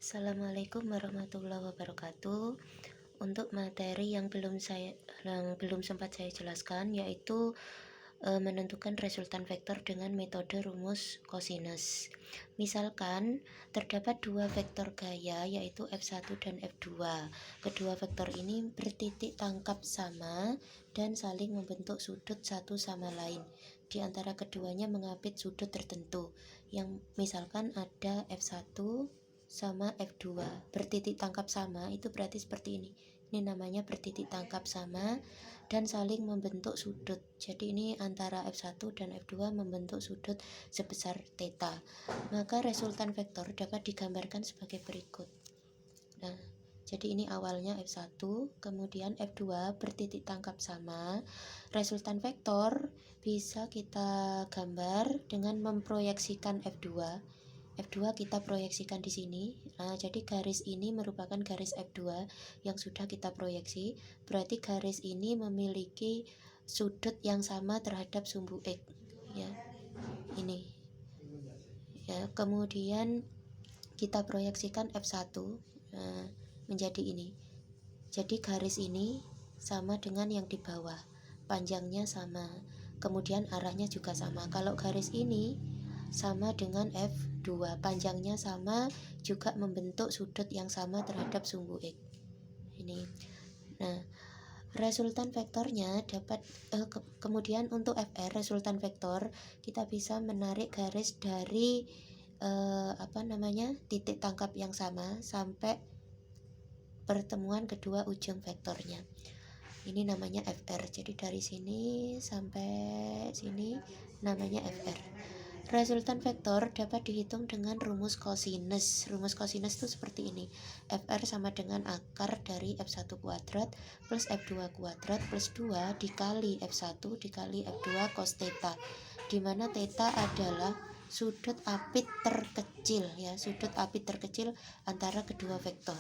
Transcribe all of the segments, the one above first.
Assalamualaikum warahmatullahi wabarakatuh. Untuk materi yang belum sempat saya jelaskan yaitu menentukan resultan vektor dengan metode rumus cosinus. Misalkan terdapat dua vektor gaya yaitu F1 dan F2. Kedua vektor ini bertitik tangkap sama dan saling membentuk sudut satu sama lain. Di antara keduanya mengapit sudut tertentu. Yang misalkan ada F1 sama F2 bertitik tangkap sama, itu berarti seperti ini namanya bertitik tangkap sama dan saling membentuk sudut. Jadi ini antara F1 dan F2 membentuk sudut sebesar theta. Maka resultan vektor dapat digambarkan sebagai berikut. Nah, jadi ini awalnya F1, kemudian F2 bertitik tangkap sama. Resultan vektor bisa kita gambar dengan memproyeksikan F2. F2 kita proyeksikan di sini. Nah, jadi garis ini merupakan garis F2 yang sudah kita proyeksi. Berarti garis ini memiliki sudut yang sama terhadap sumbu X, ya. Ini. Ya, kemudian kita proyeksikan F1 menjadi ini. Jadi garis ini sama dengan yang di bawah. Panjangnya sama. Kemudian arahnya juga sama. Kalau garis ini sama dengan F2, panjangnya sama, juga membentuk sudut yang sama terhadap sumbu X. Ini. Nah, resultan vektornya dapat kemudian untuk FR resultan vektor kita bisa menarik garis dari titik tangkap yang sama sampai pertemuan kedua ujung vektornya. Ini namanya FR. Jadi dari sini sampai sini namanya FR. Resultan vektor dapat dihitung dengan rumus cosinus. Rumus cosinus itu seperti ini. FR sama dengan akar dari F1 kuadrat plus F2 kuadrat plus 2 dikali F1 dikali F2 cos theta. Di mana theta adalah sudut apit terkecil, ya, sudut apit terkecil antara kedua vektor.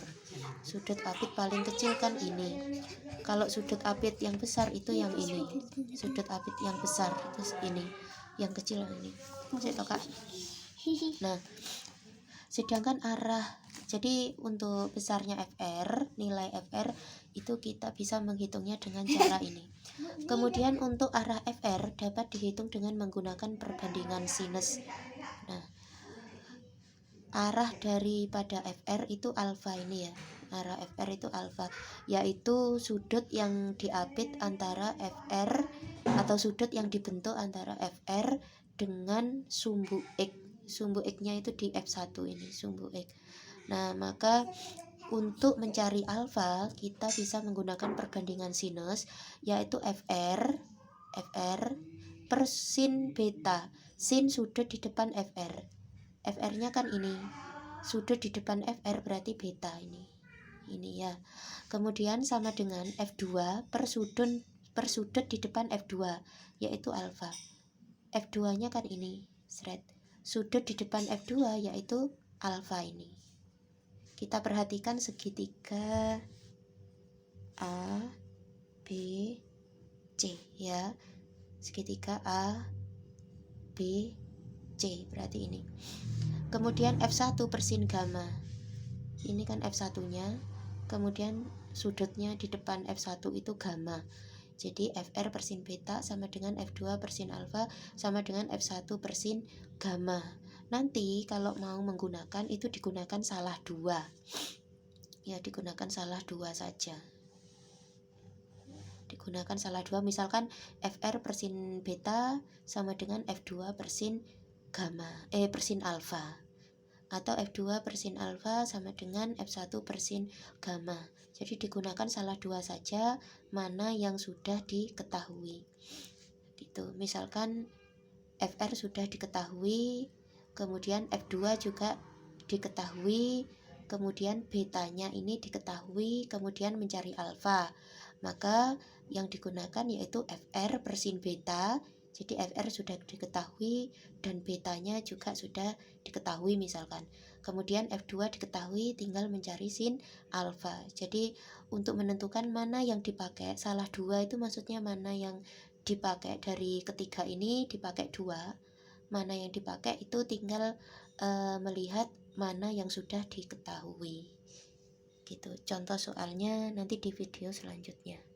Sudut apit paling kecil kan ini. Kalau sudut apit yang besar itu yang ini. Sudut apit yang besar itu ini. Yang kecil ini. Kak. Nah, sedangkan arah, jadi untuk besarnya FR, nilai FR itu kita bisa menghitungnya dengan cara ini. Kemudian untuk arah FR dapat dihitung dengan menggunakan perbandingan sinus. Nah, arah daripada FR itu alfa ini, ya. Arah FR itu alfa, yaitu sudut yang diapit antara FR atau sudut yang dibentuk antara FR dengan sumbu X. Sumbu X-nya itu di F1 ini, sumbu X. Nah, maka untuk mencari alfa kita bisa menggunakan perbandingan sinus, yaitu FR per sin beta. Sin sudut di depan FR. FR-nya kan ini. Sudut di depan FR berarti beta ini. Ini, ya. Kemudian sama dengan F2 per sudut di depan F2, yaitu alfa. F2-nya kan ini, sudut di depan F2 yaitu alfa ini. Kita perhatikan segitiga A, B, C, ya. Segitiga A, B, C, berarti ini. Kemudian F1 per sin gamma. Ini kan F1-nya. Kemudian sudutnya di depan F1 itu gamma. Jadi FR per sin beta sama dengan F2 per sin alfa sama dengan F1 per sin gamma. Nanti kalau mau menggunakan itu digunakan salah dua. Ya, digunakan salah dua saja. Digunakan salah dua, misalkan FR per sin beta sama dengan F2 per sin gamma, per sin alfa. Atau F2 per sin alfa sama dengan F1 per sin gamma. Jadi digunakan salah dua saja, mana yang sudah diketahui. Gitu. Misalkan FR sudah diketahui, kemudian F2 juga diketahui, kemudian betanya ini diketahui, kemudian mencari alfa. Maka yang digunakan yaitu FR per sin beta. Jadi FR sudah diketahui dan betanya juga sudah diketahui misalkan. Kemudian F2 diketahui, tinggal mencari sin alfa. Jadi untuk menentukan mana yang dipakai, salah dua itu maksudnya mana yang dipakai dari ketiga ini dipakai dua. Mana yang dipakai itu tinggal melihat mana yang sudah diketahui gitu. Contoh soalnya nanti di video selanjutnya.